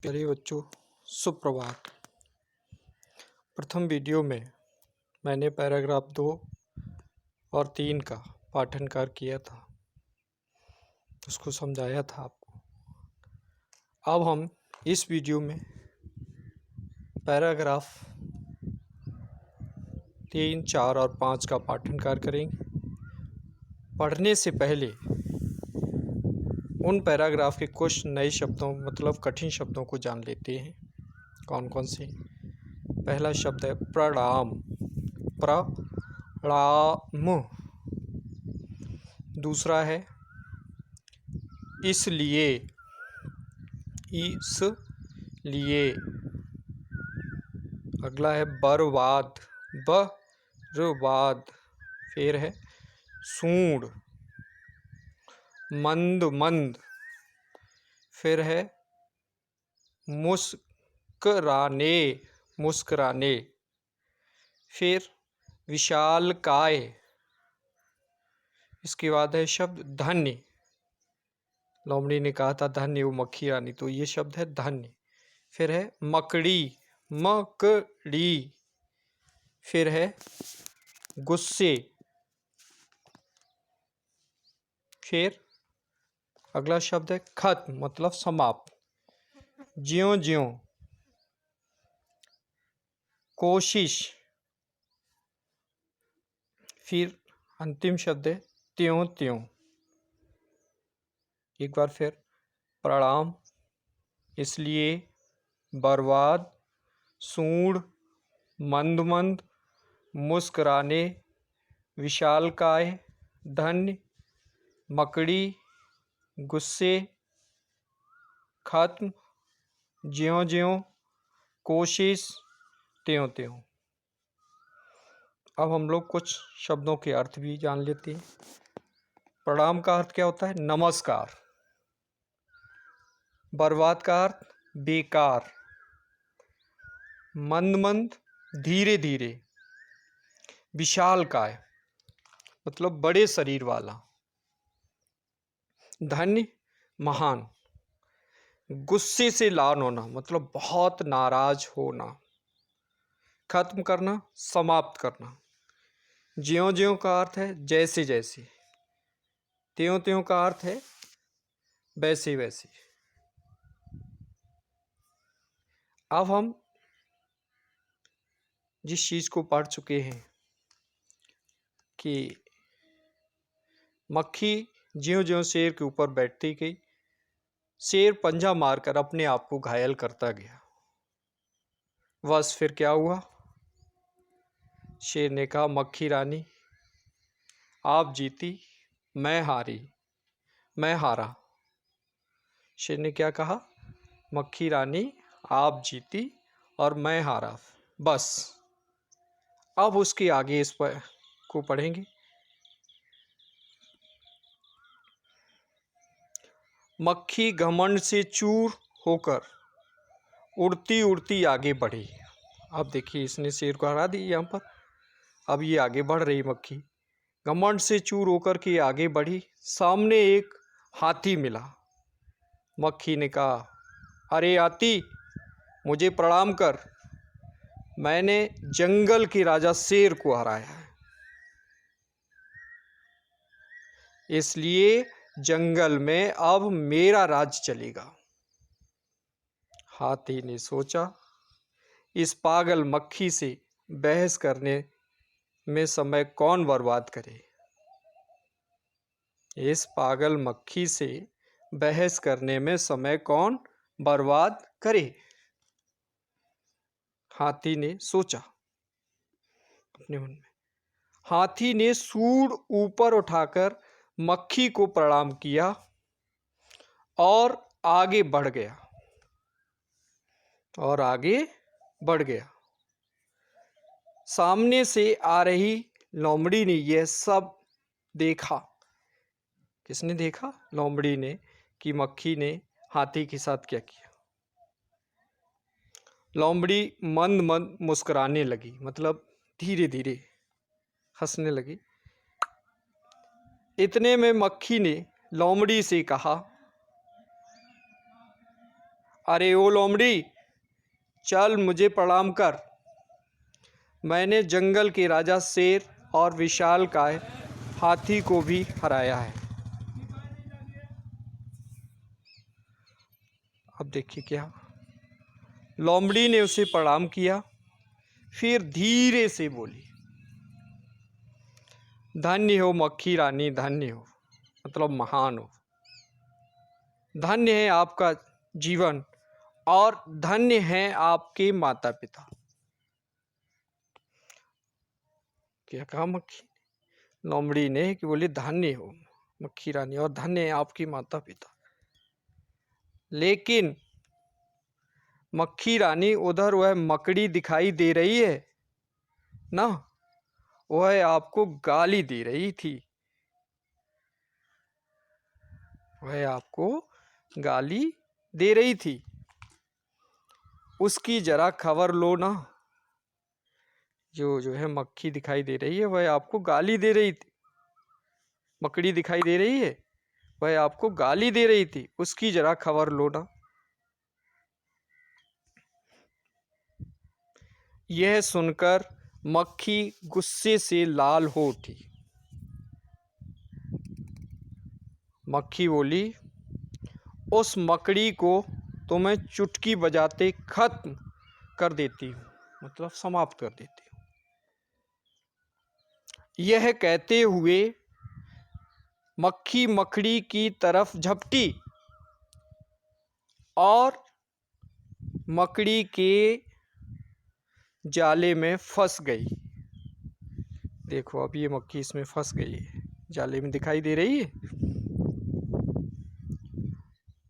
प्यारे बच्चों, सुप्रभात। प्रथम वीडियो में मैंने पैराग्राफ 2 और 3 का पाठन कार्य किया था, उसको समझाया था आपको। अब हम इस वीडियो में पैराग्राफ 3, 4 और 5 का पाठन कार्य करेंगे। पढ़ने से पहले उन पैराग्राफ के कुछ नए शब्दों मतलब कठिन शब्दों को जान लेते हैं। कौन कौन से? पहला शब्द है प्रणाम। प्रणाम। दूसरा है इसलिए। इसलिए। अगला है बर्बाद। बर्बाद। फिर है सूंड। मंद मंद। फिर है मुस्कराने। मुस्कराने। फिर विशालकाय। इसके बाद है शब्द धन्य। लोमड़ी ने कहा था धन्य वो मक्खी रानी, तो ये शब्द है धन्य। फिर है मकड़ी। मकड़ी। फिर है गुस्से। फिर अगला शब्द है खत्म मतलब समाप्त। ज्यों ज्यों। कोशिश। फिर अंतिम शब्द है त्यों त्यों। एक बार फिर प्रणाम, इसलिए, बर्बाद, सूंड, मंद मंद, मुस्कराने, विशालकाय, धन्य, मकड़ी, गुस्से, खत्म, ज्यों ज्यों, कोशिश, त्यों त्यों। अब हम लोग कुछ शब्दों के अर्थ भी जान लेते हैं। प्रणाम का अर्थ क्या होता है? नमस्कार। बर्बाद का अर्थ बेकार। मंद मंद धीरे धीरे। विशालकाय मतलब बड़े शरीर वाला। धन्य महान। गुस्से से लान होना मतलब बहुत नाराज होना। खत्म करना समाप्त करना। ज्यों ज्यों का अर्थ है जैसे जैसे। त्यों त्यों का अर्थ है वैसे वैसे। अब हम जिस चीज को पढ़ चुके हैं कि मक्खी ज्यों ज्यों शेर के ऊपर बैठती गई, शेर पंजा मारकर अपने आप को घायल करता गया। बस फिर क्या हुआ? शेर ने कहा मक्खी रानी आप जीती, मैं हारी, मैं हारा। शेर ने क्या कहा? मक्खी रानी आप जीती और मैं हारा। बस अब उसके आगे इस पर को पढ़ेंगे। मक्खी घमंड से चूर होकर उड़ती उड़ती आगे बढ़ी। अब देखिए इसने शेर को हरा दी यहाँ पर। अब ये आगे बढ़ रही मक्खी, घमंड से चूर होकर के आगे बढ़ी। सामने एक हाथी मिला। मक्खी ने कहा अरे हाथी मुझे प्रणाम कर, मैंने जंगल के राजा शेर को हराया है, इसलिए जंगल में अब मेरा राज चलेगा। हाथी ने सोचा इस पागल मक्खी से बहस करने में समय कौन बर्बाद करे। इस पागल मक्खी से बहस करने में समय कौन बर्बाद करे। हाथी ने सोचा अपने मन में। हाथी ने सूंड ऊपर उठाकर मक्खी को प्रणाम किया और आगे बढ़ गया। और आगे बढ़ गया। सामने से आ रही लोमड़ी ने यह सब देखा। किसने देखा? लोमड़ी ने, कि मक्खी ने हाथी के साथ क्या किया। लोमड़ी मंद मंद मुस्कुराने लगी मतलब धीरे धीरे हंसने लगी। इतने में मक्खी ने लोमड़ी से कहा अरे ओ लोमड़ी, चल मुझे प्रणाम कर। मैंने जंगल के राजा शेर और विशालकाय हाथी को भी हराया है। अब देखिए क्या, लोमड़ी ने उसे प्रणाम किया, फिर धीरे से बोली, धन्य हो मक्खी रानी, धन्य हो, मतलब महान हो। धन्य है आपका जीवन और धन्य है आपके माता पिता। क्या कहा मक्खी लोमड़ी ने कि बोली धन्य हो मक्खी रानी और धन्य है आपकी माता पिता। लेकिन मक्खी रानी, उधर वह मकड़ी दिखाई दे रही है ना, वह आपको गाली दे रही थी, वह आपको गाली दे रही थी। उसकी जरा खबर लो ना। जो है मक्खी दिखाई दे रही है वह आपको गाली दे रही थी, मकड़ी दिखाई दे रही है वह आपको गाली दे रही थी, उसकी जरा खबर लो ना। यह सुनकर मक्खी गुस्से से लाल हो उठी। मक्खी बोली, उस मकड़ी को तो मैं चुटकी बजाते खत्म कर देती हूँ, मतलब समाप्त कर देती हूँ। यह कहते हुए मक्खी मकड़ी की तरफ झपटी और मकड़ी के जाले में फंस गई। देखो अब ये मक्खी इसमें फंस गई है, जाले में दिखाई दे रही है।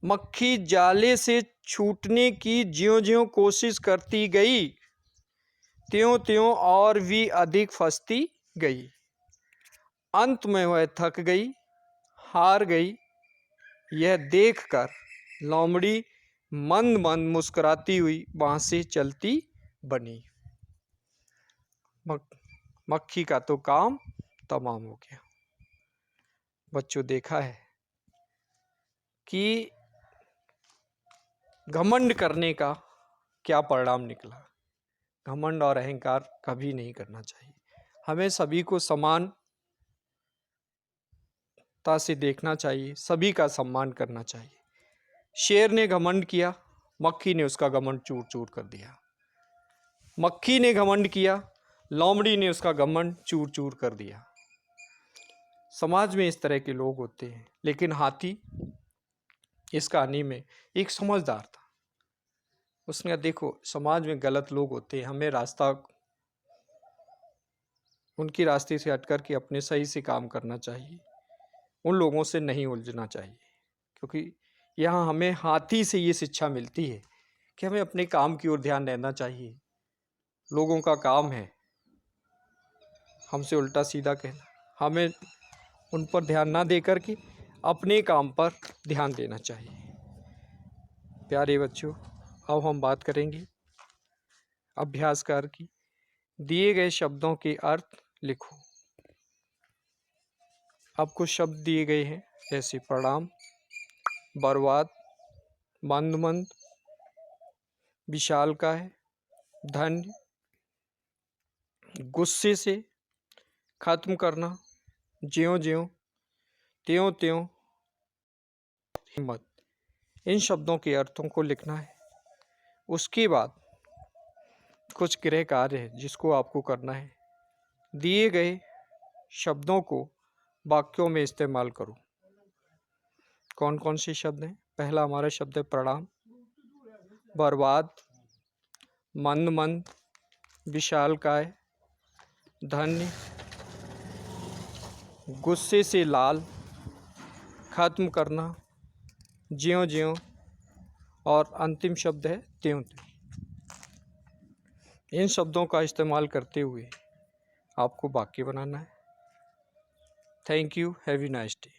मक्खी जाले से छूटने की ज्यों-ज्यों कोशिश करती गई, त्यों-त्यों और भी अधिक फंसती गई। अंत में वह थक गई, हार गई। यह देखकर लोमड़ी मंद मंद मुस्कुराती हुई वहां से चलती बनी। मक्खी का तो काम तमाम हो गया। बच्चों, देखा है कि घमंड करने का क्या परिणाम निकला। घमंड और अहंकार कभी नहीं करना चाहिए। हमें सभी को समानता से देखना चाहिए, सभी का सम्मान करना चाहिए। शेर ने घमंड किया, मक्खी ने उसका घमंड चूर चूर कर दिया। मक्खी ने घमंड किया, लोमड़ी ने उसका घमंड चूर चूर कर दिया। समाज में इस तरह के लोग होते हैं, लेकिन हाथी इस कहानी में एक समझदार था। उसने देखो समाज में गलत लोग होते हैं, हमें रास्ता उनके रास्ते से हट करके अपने सही से काम करना चाहिए, उन लोगों से नहीं उलझना चाहिए। क्योंकि यहाँ हमें हाथी से ये शिक्षा मिलती है कि हमें अपने काम की ओर ध्यान देना चाहिए। लोगों का काम है हमसे उल्टा सीधा कहना, हमें उन पर ध्यान ना दे करके अपने काम पर ध्यान देना चाहिए। प्यारे बच्चों, अब हम बात करेंगे अभ्यास कार्य की। दिए गए शब्दों के अर्थ लिखो। अब कुछ शब्द दिए गए हैं, जैसे प्रणाम, बर्बाद, मंद मंद, विशालकाय, धन्य, गुस्से से, खत्म करना, ज्यों ज्यों, त्यों त्यों, हिम्मत। इन शब्दों के अर्थों को लिखना है। उसके बाद कुछ गृह कार्य है जिसको आपको करना है। दिए गए शब्दों को वाक्यों में इस्तेमाल करो। कौन कौन से शब्द हैं? पहला हमारा शब्द है प्रणाम, बर्बाद, मंद मंद, विशालकाय, धन्य, गुस्से से लाल, खत्म करना, ज्यों ज्यों, और अंतिम शब्द है त्यों त्यों। इन शब्दों का इस्तेमाल करते हुए आपको वाक्य बनाना है। Thank you, have a nice day.